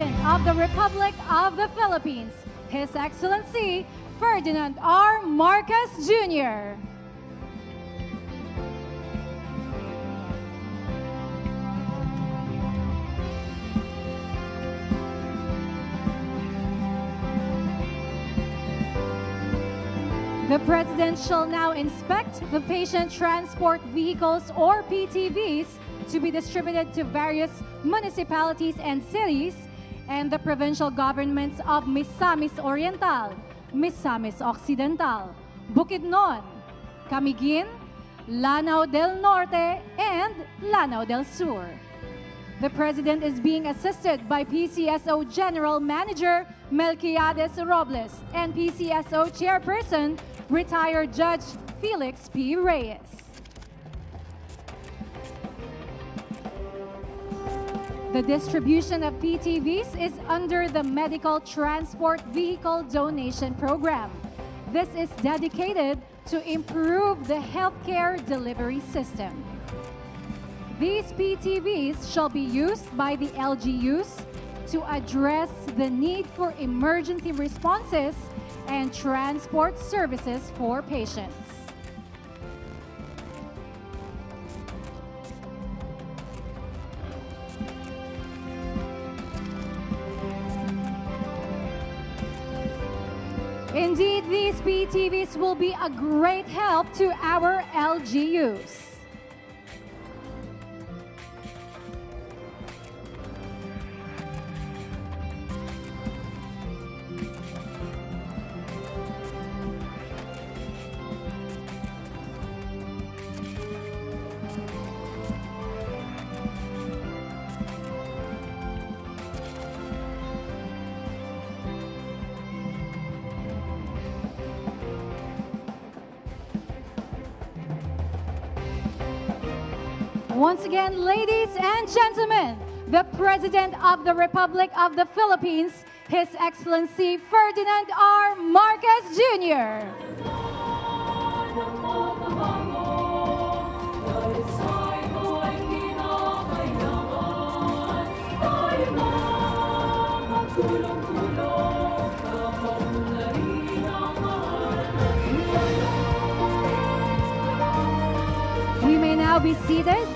of the Republic of the Philippines, His Excellency Ferdinand R. Marcos Jr. The President shall now inspect the patient transport vehicles or PTVs to be distributed to various municipalities and cities and the provincial governments of Misamis Oriental, Misamis Occidental, Bukidnon, Camiguin, Lanao del Norte, and Lanao del Sur. The President is being assisted by PCSO General Manager Melquiades Robles and PCSO Chairperson, retired Judge Felix P. Reyes. The distribution of PTVs is under the Medical Transport Vehicle Donation Program. This is dedicated to improve the healthcare delivery system. These PTVs shall be used by the LGUs to address the need for emergency responses and transport services for patients. Indeed, these PTVs will be a great help to our LGUs. Once again, ladies and gentlemen, the President of the Republic of the Philippines, His Excellency Ferdinand R. Marcos Jr. We may now be seated.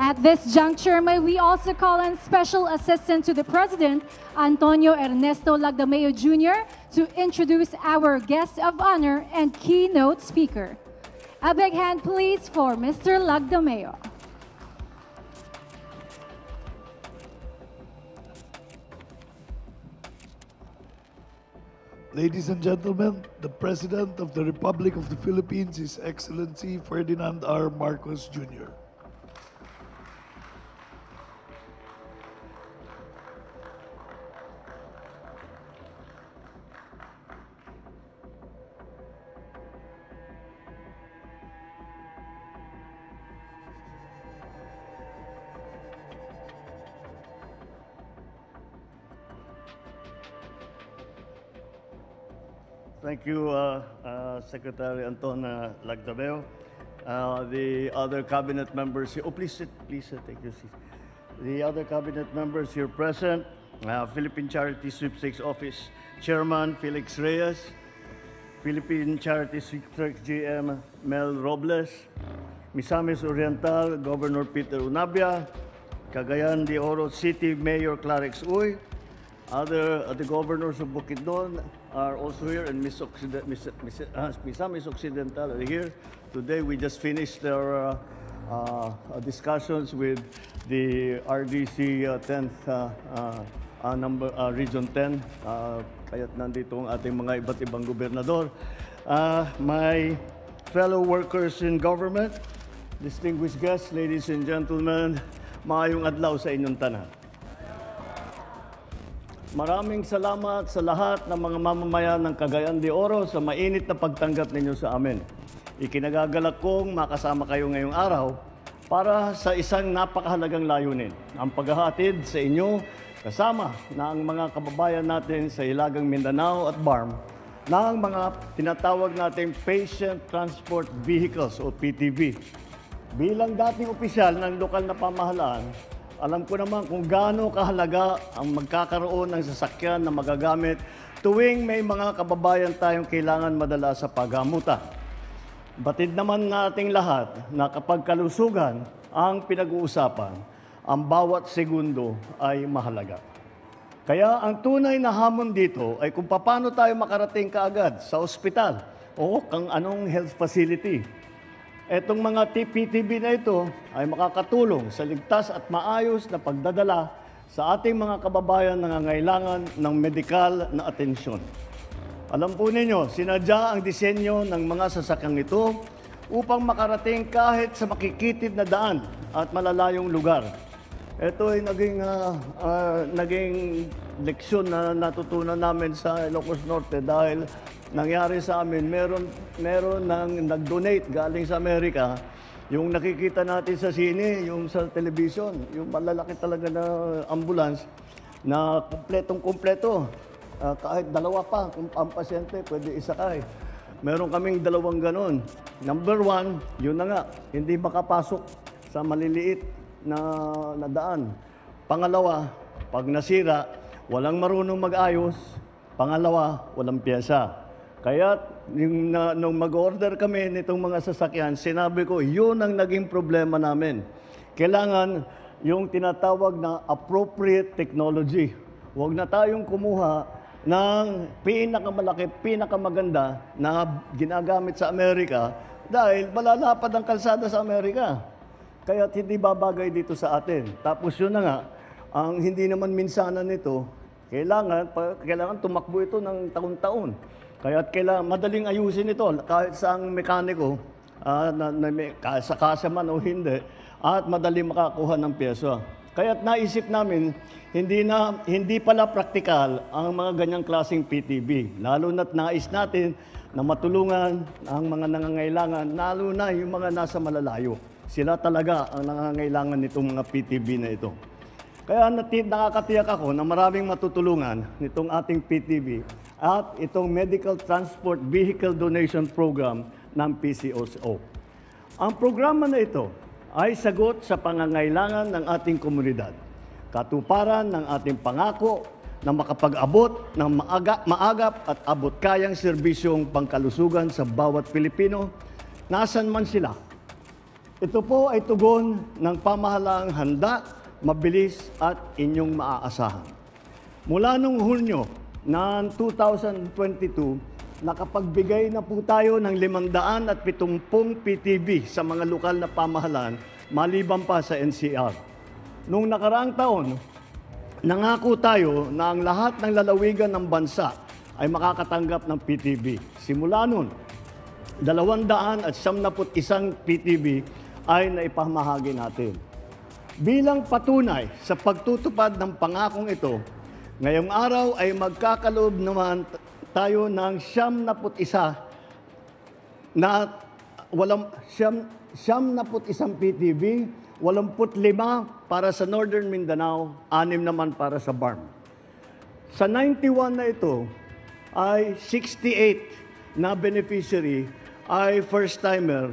At this juncture, may we also call on Special Assistant to the President, Antonio Ernesto Lagdameo Jr., to introduce our guest of honor and keynote speaker. A big hand, please, for Mr. Lagdameo. Ladies and gentlemen, the President of the Republic of the Philippines, His Excellency Ferdinand R. Marcos Jr. Thank you, Secretary Anton Lagdameo. The other cabinet members here, please sit, take your seat. The other cabinet members here present, Philippine Charity Sweepstakes Office Chairman Felix Reyes, Philippine Charity Sweepstakes GM Mel Robles, Misamis Oriental Governor Peter Unabia, Cagayan de Oro City Mayor Clarix Uy, the governors of Bukidnon are also here, and Misamis Occidental are here. Today we just finished our discussions with the RDC 10th Region 10. Kaya't nandito ang ating mga iba't ibang gobernador. My fellow workers in government, distinguished guests, ladies and gentlemen, maayong adlaw sa inyong tanan. Maraming salamat sa lahat ng mga mamamayan ng Cagayan de Oro sa mainit na pagtanggap ninyo sa amin. Ikinagagalak kong makasama kayo ngayong araw para sa isang napakahalagang layunin, ang paghahatid sa inyo kasama na ang mga kababayan natin sa Hilagang Mindanao at BARM ng mga tinatawag nating Patient Transport Vehicles o PTV. Bilang dating opisyal ng lokal na pamahalaan, alam ko naman kung gaano kahalaga ang magkakaroon ng sasakyan na magagamit tuwing may mga kababayan tayong kailangan madala sa paggamutan. Batid naman nating lahat na kapag kalusugan ang pinag-uusapan, ang bawat segundo ay mahalaga. Kaya ang tunay na hamon dito ay kung paano tayo makarating kaagad sa ospital o kung anong health facility. Etong mga PTB na ito ay makakatulong sa ligtas at maayos na pagdadala sa ating mga kababayan na nangangailangan ng medikal na atensyon. Alam po ninyo, sinadya ang disenyo ng mga sasakyang ito upang makarating kahit sa makikitid na daan at malalayong lugar. Ito ay naging leksyon na natutunan namin sa Ilocos Norte dahil nangyari sa amin, meron nang nag-donate galing sa Amerika, yung nakikita natin sa sine, yung sa television, yung malalaki talaga na ambulance na kumpletong-kumpleto. Kahit dalawa pa, kung ang pasyente pwede isakay. Meron kaming dalawang ganon. Number one, yun na nga, hindi makapasok sa maliliit na daan. Pangalawa, pag nasira, walang marunong mag-ayos. Pangalawa, walang pyesa. Kaya nung mag-order kami nitong mga sasakyan, sinabi ko, yun ang naging problema namin. Kailangan yung tinatawag na appropriate technology. Huwag na tayong kumuha ng pinakamalaki, pinakamaganda na ginagamit sa Amerika dahil malalapad ang kalsada sa Amerika. Kaya hindi babagay dito sa atin. Tapos yun na nga, ang hindi naman minsanan nito, kailangan tumakbo ito ng taon-taon. Kaya kailangan madaling ayusin ito kahit sa ang mekaniko, kasa man o hindi, at madaling makakuha ng pyesa. Kaya naisip namin, hindi pala praktikal ang mga ganyang klaseng PTB. Lalo na't nais natin na matulungan ang mga nangangailangan, lalo na yung mga nasa malalayo. Sila talaga ang nangangailangan nitong mga PTB na ito. Kaya nakakatiyak ako na maraming matutulungan nitong ating PTB at itong Medical Transport Vehicle Donation Program ng PCOSO. Ang programa na ito ay sagot sa pangangailangan ng ating komunidad. Katuparan ng ating pangako na makapag-abot ng maagap at abot-kayang serbisyong pangkalusugan sa bawat Pilipino, nasan man sila. Ito po ay tugon ng pamahalaang handa, mabilis at inyong maaasahan. Mula noong Hunyo ng 2022, nakapagbigay na po tayo ng 570 PTB sa mga lokal na pamahalaan, maliban pa sa NCR. Noong nakaraang taon, nangako tayo na ang lahat ng lalawigan ng bansa ay makakatanggap ng PTB. Simula noon, 271 PTB ay naipamahagi natin. Bilang patunay sa pagtutupad ng pangakong ito, ngayong araw ay magkakaloob naman tayo ng 71 na isang PTB, 85 para sa Northern Mindanao, 6 naman para sa BARM. Sa 91 na ito ay 68 na beneficiary ay first-timer.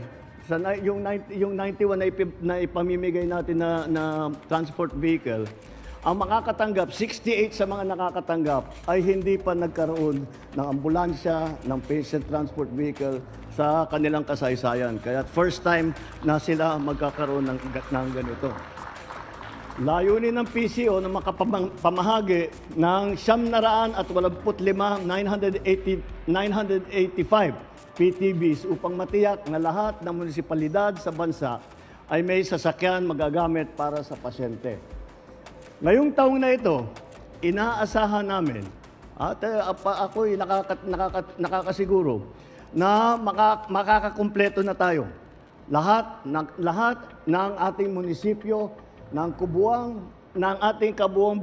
Yung 91 na ipamimigay natin na transport vehicle, ang makakatanggap, 68 sa mga nakakatanggap ay hindi pa nagkaroon ng ambulansya, ng patient transport vehicle sa kanilang kasaysayan. Kaya first time na sila magkakaroon ng ganito. Layunin ng PCO na makapamahagi ng 985 PTBs upang matiyak na lahat ng munisipalidad sa bansa ay may sasakyan magagamit para sa pasyente. Ngayong taong na ito, inaasahan namin at ako'y nakakasiguro na makakakumpleto na tayo. Lahat ng ating munisipyo, ng ating kabuuang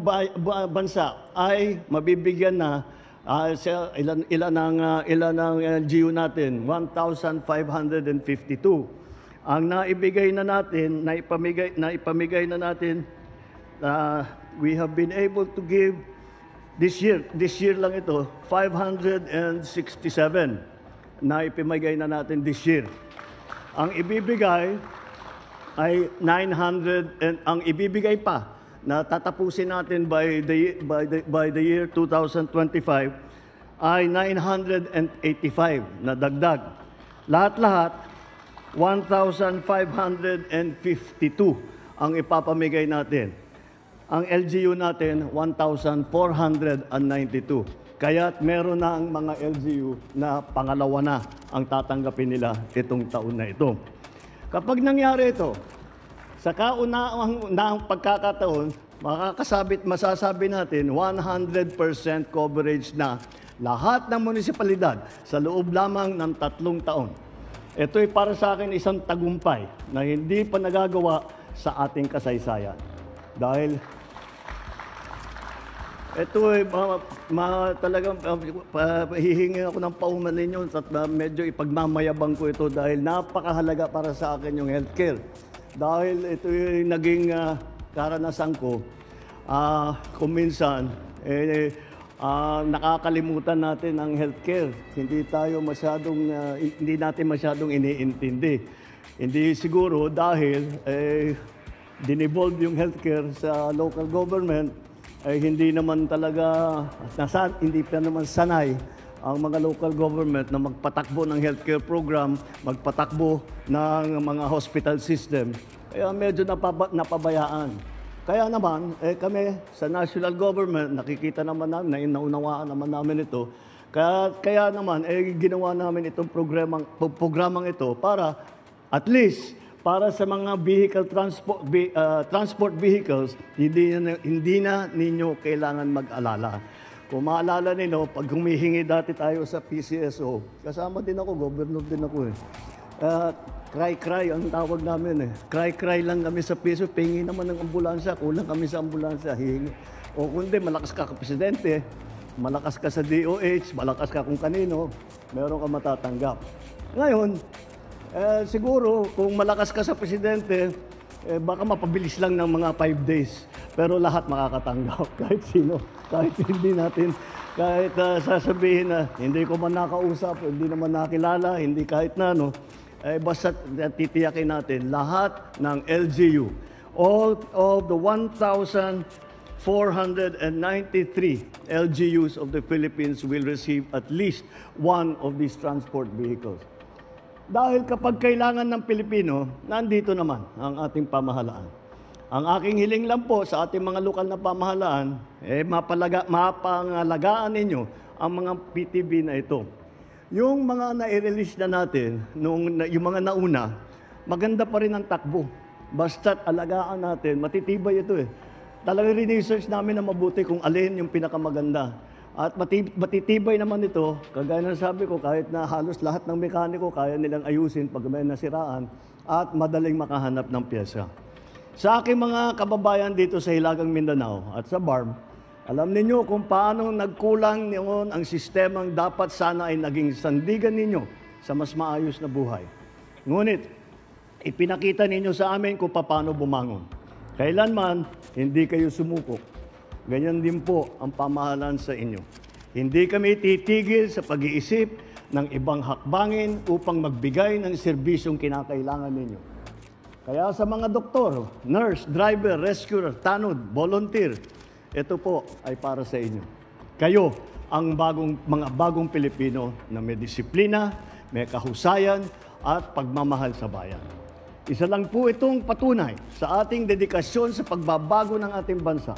bansa ay mabibigyan na ilan ang LGU natin? 1,552. Ang naipamigay na natin, we have been able to give this year lang ito, 567 na ipamigay na natin this year. Ang ibibigay ay 900 and ang ibibigay pa na tatapusin natin by the year 2025 ay 985 na dagdag. Lahat-lahat 1,552 ang ipapamigay natin. Ang LGU natin 1,492. Kaya't meron na ang mga LGU na pangalawa na ang tatanggapin nila itong taon na ito. Kapag nangyari ito, sa kaunang pagkakataon, masasabi natin 100% coverage na lahat ng munisipalidad sa loob lamang ng 3 taon. Ito'y para sa akin isang tagumpay na hindi pa nagagawa sa ating kasaysayan. Dahil ito ay talagang hihingi ako ng pauman ninyo at medyo ipagmamayabang ko ito dahil napakahalaga para sa akin yung healthcare. Dahil ito yung naging karanasan ko, kung minsan, nakakalimutan natin ang healthcare. Hindi natin masyadong iniintindi. Hindi siguro dahil dinevolve yung healthcare sa local government, hindi naman talaga, hindi pa naman sanay ang mga local government na magpatakbo ng healthcare program, magpatakbo ng mga hospital system. Kaya medyo napabayaan. Kaya naman, kami sa national government, nakikita naman namin, naunawaan naman namin ito. Kaya naman, ginawa namin itong programang ito para at least para sa mga transport vehicles, hindi na ninyo kailangan mag-alala. Kung maalala ninyo, pag humihingi dati tayo sa PCSO, kasama din ako, governor din ako eh. Cry-cry ang tawag namin eh. Cry-cry lang kami sa PCSO, pingi naman ng ambulansya, kulang kami sa ambulansya, hihingi. O kundi, malakas ka presidente, malakas ka sa DOH, malakas ka kung kanino, meron ka matatanggap. Ngayon, siguro, kung malakas ka sa presidente, baka mapabilis lang ng mga 5 days. Pero lahat makakatanggap, kahit sino. Kahit hindi natin, kahit sasabihin na hindi ko man nakausap, hindi naman nakilala, hindi kahit na ano, basta titiyakin natin lahat ng LGU. All of the 1,493 LGUs of the Philippines will receive at least one of these transport vehicles. Dahil kapag kailangan ng Pilipino, nandito naman ang ating pamahalaan. Ang aking hiling lang po sa ating mga lokal na pamahalaan, mapangalagaan ninyo ang mga PTV na ito. Yung mga na-release na natin, yung mga nauna, maganda pa rin ang takbo. Basta't alagaan natin, matitibay ito eh. Talagang research namin na mabuti kung alin yung pinakamaganda. At matitibay naman ito, kagaya ng sabi ko, kahit na halos lahat ng mekaniko kaya nilang ayusin pag may nasiraan at madaling makahanap ng pyesa. Sa aking mga kababayan dito sa Hilagang Mindanao at sa BARM, alam ninyo kung paano nagkulang noon ang sistemang dapat sana ay naging sandigan ninyo sa mas maayos na buhay. Ngunit, ipinakita ninyo sa amin kung paano bumangon. Kailanman, hindi kayo sumukok. Ganyan din po ang pamahalaan sa inyo. Hindi kami titigil sa pag-iisip ng ibang hakbangin upang magbigay ng serbisyong kinakailangan ninyo. Kaya sa mga doktor, nurse, driver, rescuer, tanod, volunteer, ito po ay para sa inyo. Kayo ang mga bagong Pilipino na may disiplina, may kahusayan at pagmamahal sa bayan. Isa lang po itong patunay sa ating dedikasyon sa pagbabago ng ating bansa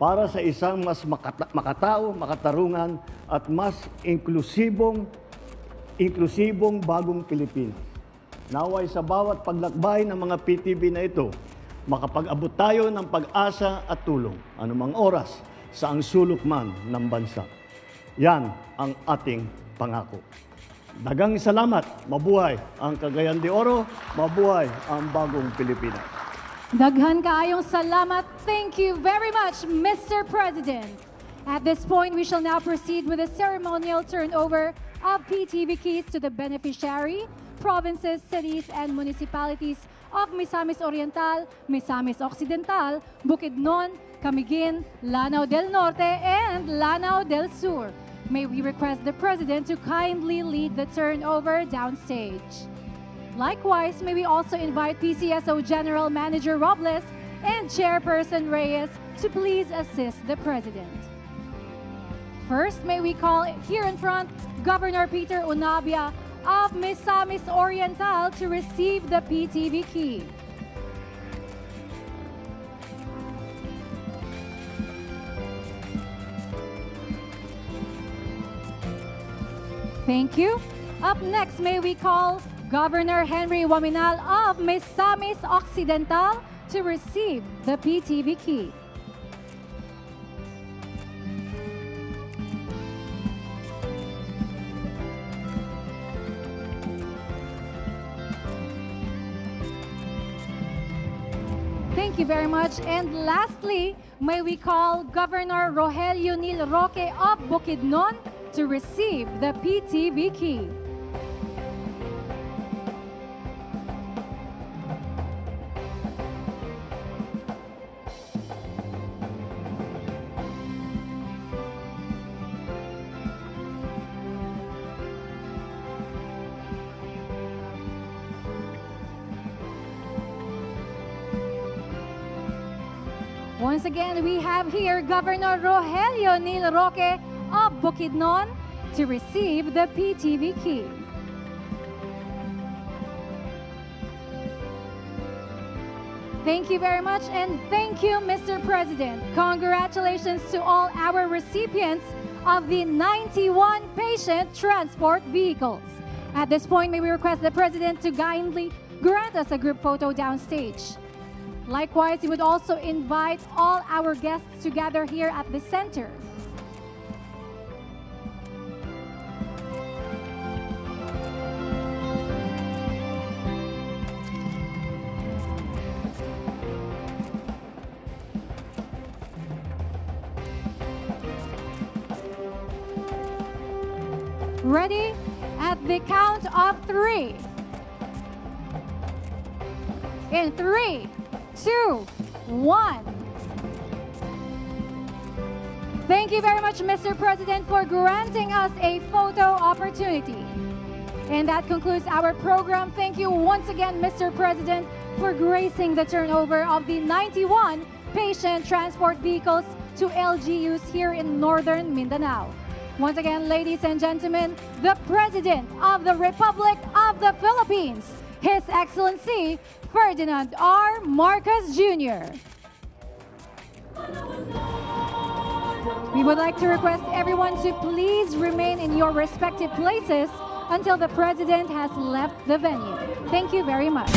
para sa isang mas makatao, makatarungan at mas inklusibong bagong Pilipinas. Naway sa bawat paglakbay ng mga PTV na ito, makapag-abot tayo ng pag-asa at tulong, anumang oras, sa ang sulok man ng bansa. Yan ang ating pangako. Dagang salamat, mabuhay ang Cagayan de Oro, mabuhay ang bagong Pilipinas. Daghan kaayong salamat. Thank you very much, Mr. President. At this point, we shall now proceed with the ceremonial turnover of PTV keys to the beneficiary, provinces, cities, and municipalities of Misamis Oriental, Misamis Occidental, Bukidnon, Camiguin, Lanao del Norte, and Lanao del Sur. May we request the President to kindly lead the turnover downstage. Likewise, may we also invite PCSO General Manager Robles and Chairperson Reyes to please assist the President. First, may we call here in front Governor Peter Unabia of Misamis Oriental to receive the PTV key. Thank you. Up next, may we call Governor Henry Waminal of Misamis Occidental to receive the PTV key. Thank you very much. And lastly, may we call Governor Rogelio Nil Roque of Bukidnon to receive the PTV key. Once again, we have here Governor Rogelio Nil Roque of Bukidnon to receive the PTV key. Thank you very much, and thank you, Mr. President. Congratulations to all our recipients of the 91 patient transport vehicles. At this point, may we request the President to kindly grant us a group photo downstage. Likewise, he would also invite all our guests to gather here at the center. Ready? At the count of 3. In 3, 2, 1. Thank you very much, Mr. President, for granting us a photo opportunity. And that concludes our program. Thank you once again, Mr. President, for gracing the turnover of the 91 patient transport vehicles to LGUs here in Northern Mindanao. Once again, ladies and gentlemen, the President of the Republic of the Philippines, His Excellency Ferdinand R. Marcos Jr. We would like to request everyone to please remain in your respective places until the President has left the venue. Thank you very much.